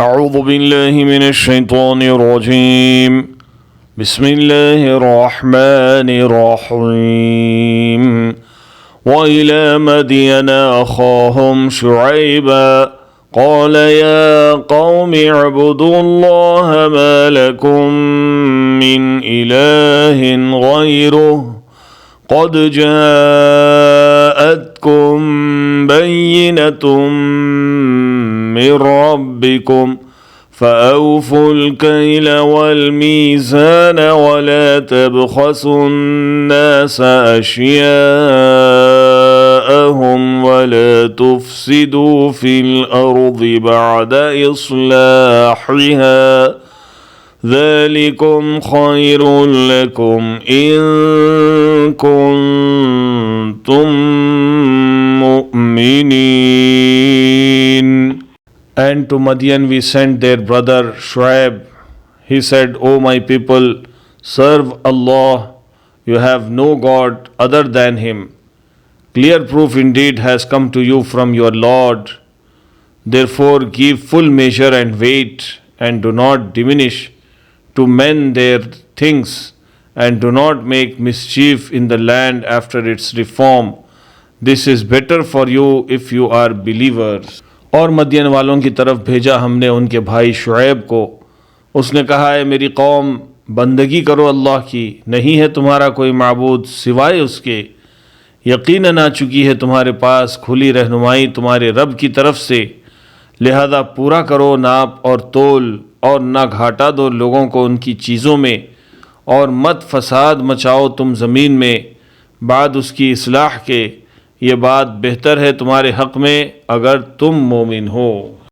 أعوذ بالله من الشيطان الرجيم بسم الله الرحمن الرحيم وإلى مدين أخاهم شعيبا قال يا قوم اعبدوا الله ما لكم من إله غيره قد جاءتكم بينة من ربكم فأوفوا الكيل والميزان ولا تبخسوا الناس أشياءهم ولا تفسدوا في الأرض بعد إصلاحها ذلكم خير لكم إن كنتم مؤمنين. And to Madian we sent their brother Shuaib. He said, O my people, serve Allah. You have no God other than Him. Clear proof indeed has come to you from your Lord. Therefore give full measure and weight, and do not diminish to men their things, and do not make mischief in the land after its reform. This is better for you if you are believers. और मदियन वालों की तरफ भेजा हमने उनके भाई शुएब को। उसने कहा है मेरी कौम, बंदगी करो अल्लाह की, नहीं है तुम्हारा कोई माबूद सिवाय उसके। यकीनन आ चुकी है तुम्हारे पास खुली रहनुमाई तुम्हारे रब की तरफ से, लिहाजा पूरा करो नाप और तोल, और ना घाटा दो लोगों को उनकी चीज़ों में, और मत फसाद मचाओ तुम ज़मीन में बाद उसकी इस्लाह के। ये बात बेहतर है तुम्हारे हक़ में अगर तुम मोमिन हो।